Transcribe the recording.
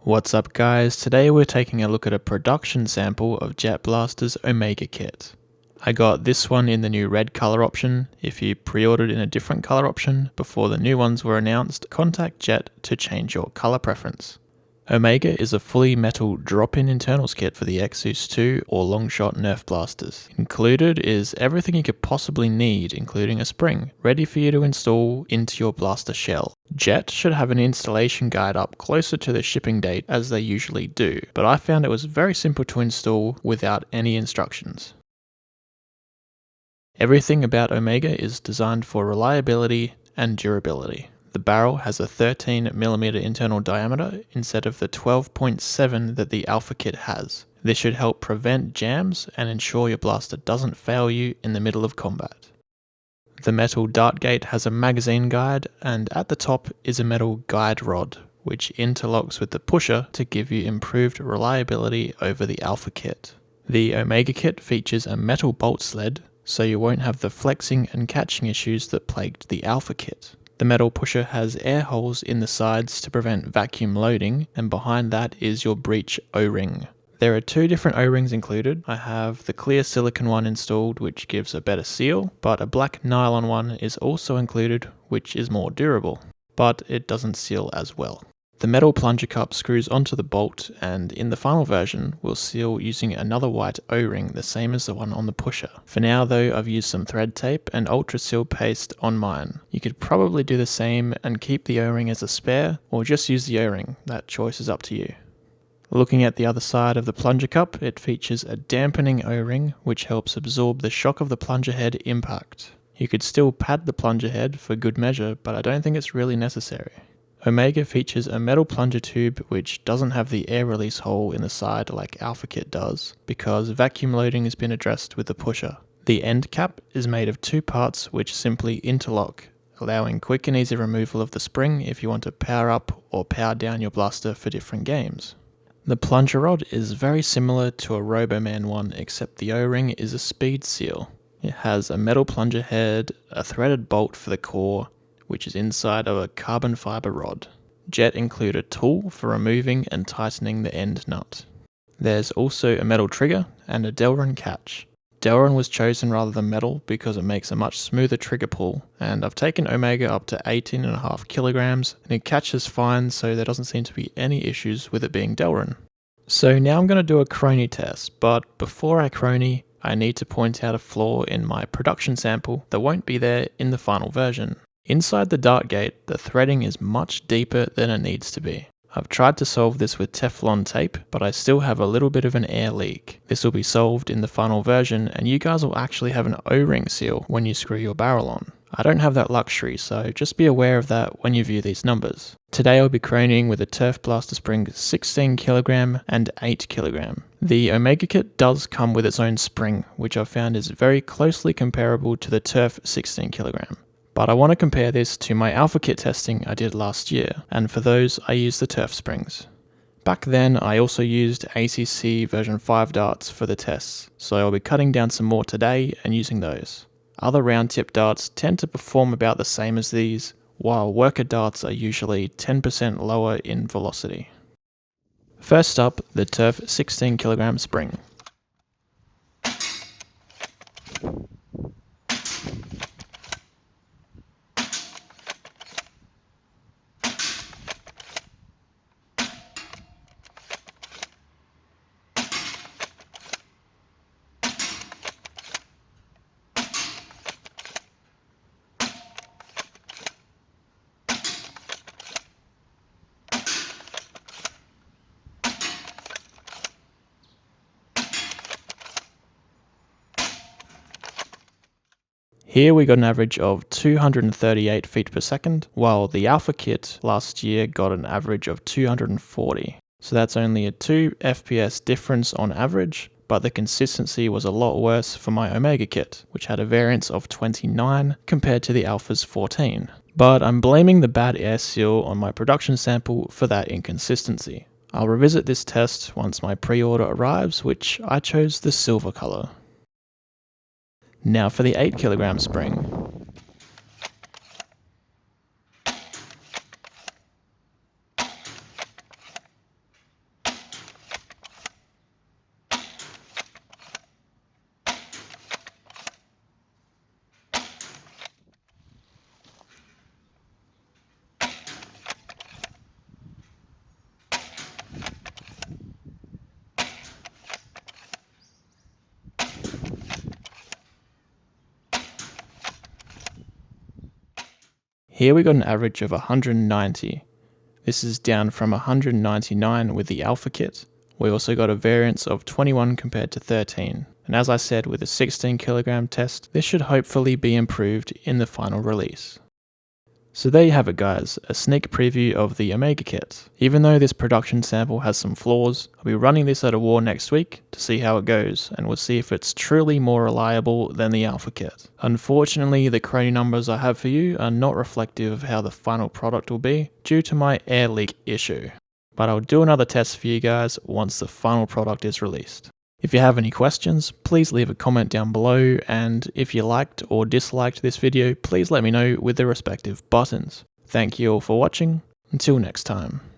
What's up guys, today we're taking a look at a production sample of Jet Blaster's Omega kit. I got this one in the new red color option. If you pre-ordered in a different color option before the new ones were announced, contact Jet to change your color preference. Omega is a fully metal drop-in internals kit for the Exus 2 or Longshot Nerf blasters. Included is everything you could possibly need, including a spring, ready for you to install into your blaster shell. Jet should have an installation guide up closer to the shipping date as they usually do, but I found it was very simple to install without any instructions. Everything about Omega is designed for reliability and durability. The barrel has a 13mm internal diameter instead of the 12.7 that the Alpha kit has. This should help prevent jams and ensure your blaster doesn't fail you in the middle of combat. The metal dart gate has a magazine guide, and at the top is a metal guide rod, which interlocks with the pusher to give you improved reliability over the Alpha kit. The Omega kit features a metal bolt sled, so you won't have the flexing and catching issues that plagued the Alpha kit. The metal pusher has air holes in the sides to prevent vacuum loading, and behind that is your breech O-ring. There are two different O-rings included. I have the clear silicone one installed, which gives a better seal, but a black nylon one is also included, which is more durable, but it doesn't seal as well. The metal plunger cup screws onto the bolt, and in the final version will seal using another white O-ring, the same as the one on the pusher. For now though, I've used some thread tape and ultra seal paste on mine. You could probably do the same and keep the O-ring as a spare, or just use the O-ring. That choice is up to you. Looking at the other side of the plunger cup, it features a dampening O-ring which helps absorb the shock of the plunger head impact. You could still pad the plunger head for good measure, but I don't think it's really necessary. Omega features a metal plunger tube which doesn't have the air release hole in the side like Alpha kit does, because vacuum loading has been addressed with the pusher. The end cap is made of two parts which simply interlock, allowing quick and easy removal of the spring if you want to power up or power down your blaster for different games. The plunger rod is very similar to a Roboman one, except the O-ring is a speed seal. It has a metal plunger head, a threaded bolt for the core, which is inside of a carbon fiber rod. Jet include a tool for removing and tightening the end nut. There's also a metal trigger and a Delrin catch. Delrin was chosen rather than metal because it makes a much smoother trigger pull, and I've taken Omega up to 18.5 kilograms and it catches fine, so there doesn't seem to be any issues with it being Delrin. So now I'm going to do a chrony test, but before I chrony, I need to point out a flaw in my production sample that won't be there in the final version. Inside the dart gate, the threading is much deeper than it needs to be. I've tried to solve this with Teflon tape, but I still have a little bit of an air leak. This will be solved in the final version, and you guys will actually have an O-ring seal when you screw your barrel on. I don't have that luxury, so just be aware of that when you view these numbers. Today I'll be chroning with a Turf Blaster Spring 16kg and 8kg. The Omega kit does come with its own spring, which I've found is very closely comparable to the Turf 16kg. But I want to compare this to my Alpha kit testing I did last year, and for those I used the Turf springs. Back then I also used ACC version 5 darts for the tests, so I'll be cutting down some more today and using those. Other round tip darts tend to perform about the same as these, while worker darts are usually 10% lower in velocity. First up, the Turf 16kg spring. Here we got an average of 238 feet per second, while the Alpha kit last year got an average of 240. So that's only a 2 FPS difference on average, but the consistency was a lot worse for my Omega kit, which had a variance of 29 compared to the Alpha's 14. But I'm blaming the bad air seal on my production sample for that inconsistency. I'll revisit this test once my pre-order arrives, which I chose the silver color. Now for the 8kg spring. Here we got an average of 190. This is down from 199 with the alpha kit. We also got a variance of 21 compared to 13. And as I said, with a 16 kilogram test, this should hopefully be improved in the final release. So there you have it guys, a sneak preview of the Omega kit. Even though this production sample has some flaws, I'll be running this at a war next week to see how it goes, and we'll see if it's truly more reliable than the Alpha kit. Unfortunately, the chrony numbers I have for you are not reflective of how the final product will be due to my air leak issue. But I'll do another test for you guys once the final product is released. If you have any questions, please leave a comment down below, and if you liked or disliked this video, please let me know with the respective buttons. Thank you all for watching, until next time.